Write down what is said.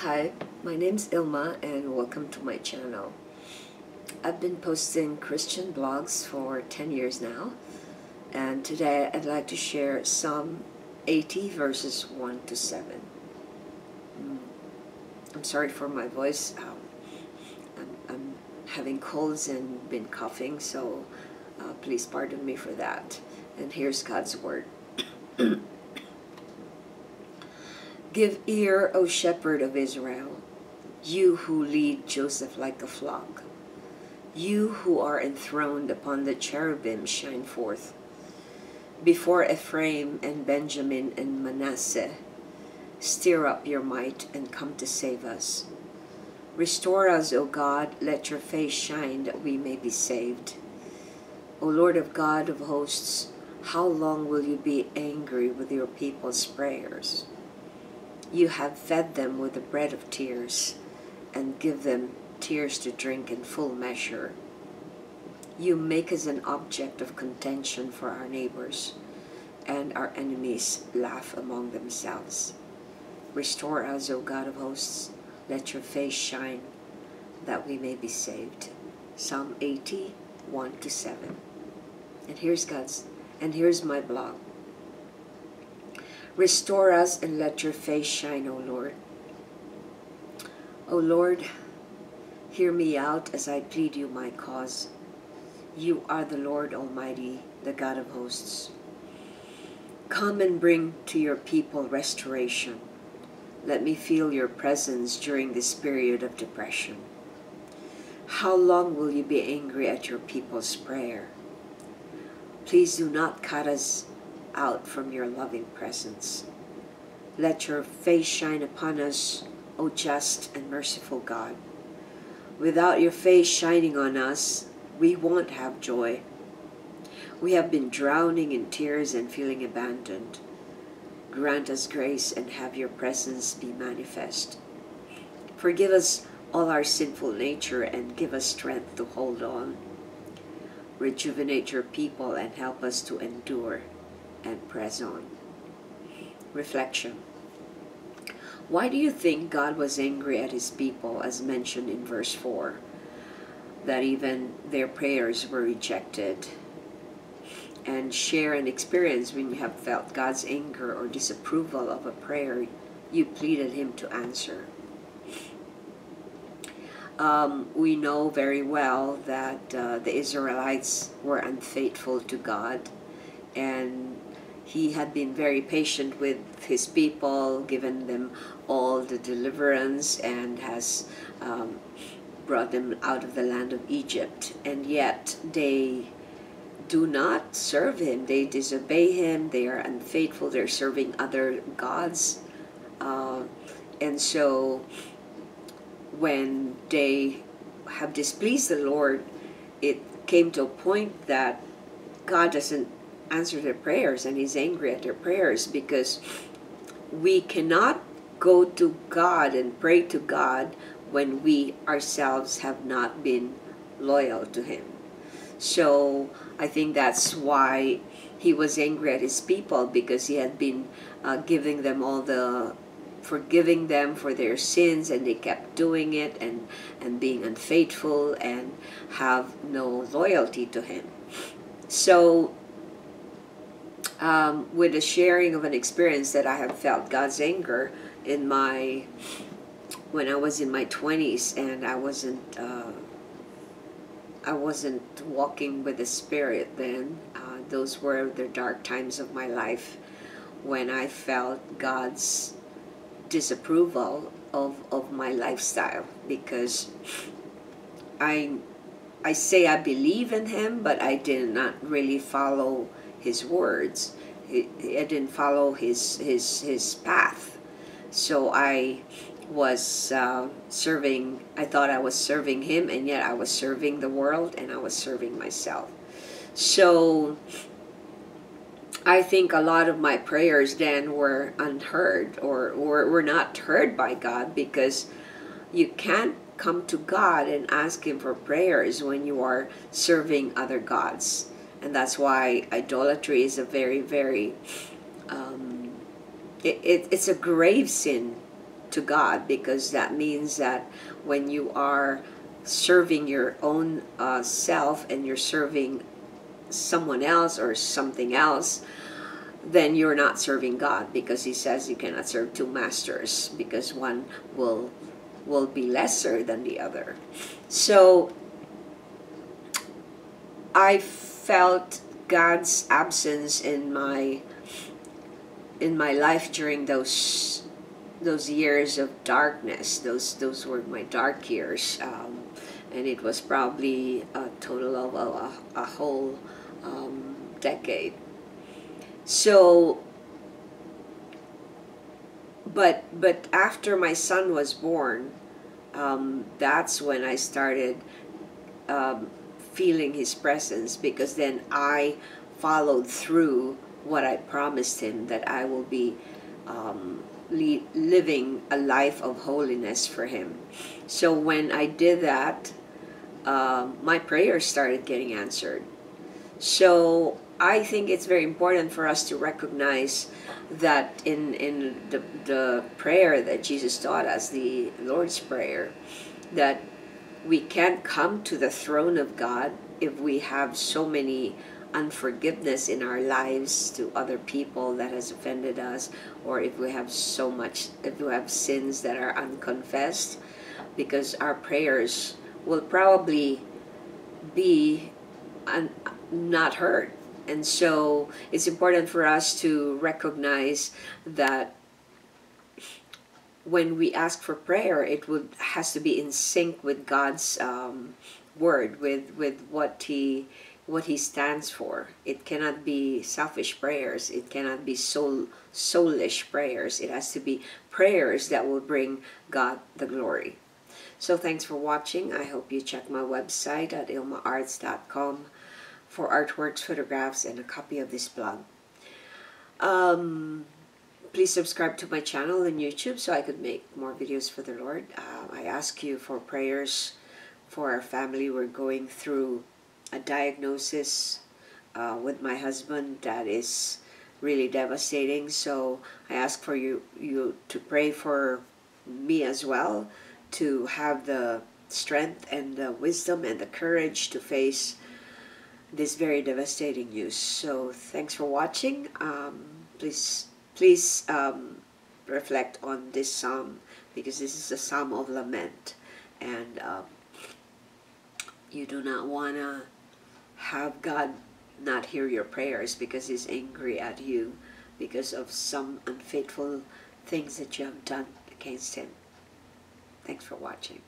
Hi, my name's Ilma and welcome to my channel. I've been posting Christian blogs for 10 years now, and today I'd like to share Psalm 80 verses 1 to 7. I'm sorry for my voice. I'm having colds and been coughing, so please pardon me for that. And here's God's word. Give ear, O shepherd of Israel, you who lead Joseph like a flock. You who are enthroned upon the cherubim, shine forth. Before Ephraim and Benjamin and Manasseh, stir up your might and come to save us. Restore us, O God, let your face shine that we may be saved. O Lord of God of hosts, how long will you be angry with your people's prayers? You have fed them with the bread of tears, and give them tears to drink in full measure. You make us an object of contention for our neighbors, and our enemies laugh among themselves. Restore us, O God of hosts, let your face shine, that we may be saved. Psalm 80, 1 to 7. And here's my blog. Restore us and let your face shine, O Lord. O Lord, hear me out as I plead you my cause. You are the Lord Almighty, the God of hosts. Come and bring to your people restoration. Let me feel your presence during this period of depression. How long will you be angry at your people's prayer? Please do not cut us out from your loving presence. Let your face shine upon us, O just and merciful God. Without your face shining on us, we won't have joy. We have been drowning in tears and feeling abandoned. Grant us grace and have your presence be manifest. Forgive us all our sinful nature and give us strength to hold on. Rejuvenate your people and help us to endure and press on. Reflection. Why do you think God was angry at his people, as mentioned in verse 4, that even their prayers were rejected? And share an experience when you have felt God's anger or disapproval of a prayer you pleaded him to answer. We know very well that the Israelites were unfaithful to God, and he had been very patient with his people, given them all the deliverance, and has brought them out of the land of Egypt. And yet they do not serve him. They disobey him. They are unfaithful. They're serving other gods. And so when they have displeased the Lord, it came to a point that God doesn't answer their prayers, and he's angry at their prayers, because we cannot go to God and pray to God when we ourselves have not been loyal to him. So I think that's why he was angry at his people, because he had been giving them all the forgiving them for their sins, and they kept doing it and being unfaithful and have no loyalty to him. So with the sharing of an experience that I have felt God's anger when I was in my 20s, and I wasn't walking with the Spirit then. Those were the dark times of my life when I felt God's disapproval of my lifestyle, because I say I believe in him, but I did not really follow his words. I didn't follow his path. So I was serving, I thought I was serving him, and yet I was serving the world, and I was serving myself. So I think a lot of my prayers then were unheard, or were not heard by God, because you can't come to God and ask him for prayers when you are serving other gods. And that's why idolatry is a very, very, it's a grave sin to God, because that means that when you are serving your own self and you're serving someone else or something else, then you're not serving God, because he says you cannot serve two masters, because one will be lesser than the other. So I felt God's absence in my life during those years of darkness. Those were my dark years, and it was probably a total of a whole decade. So, but after my son was born, that's when I started feeling his presence, because then I followed through what I promised him, that I will be living a life of holiness for him. So when I did that, my prayers started getting answered. So I think it's very important for us to recognize that in the prayer that Jesus taught us, the Lord's Prayer, that we can't come to the throne of God if we have so many unforgiveness in our lives to other people that has offended us, or if we have if we have sins that are unconfessed, because our prayers will probably be not heard. And so it's important for us to recognize that when we ask for prayer, it has to be in sync with God's word, with what he stands for. It cannot be selfish prayers. It cannot be soulish prayers. It has to be prayers that will bring God the glory. So thanks for watching. I hope you check my website at ilmaarts.com for artworks, photographs, and a copy of this blog. Please subscribe to my channel on YouTube so I could make more videos for the Lord. I ask you for prayers for our family. We're going through a diagnosis with my husband that is really devastating. So I ask for you to pray for me as well, to have the strength and the wisdom and the courage to face this very devastating news. So thanks for watching. Please reflect on this psalm, because this is a psalm of lament, and you do not want to have God not hear your prayers because he's angry at you because of some unfaithful things that you have done against him. Thanks for watching.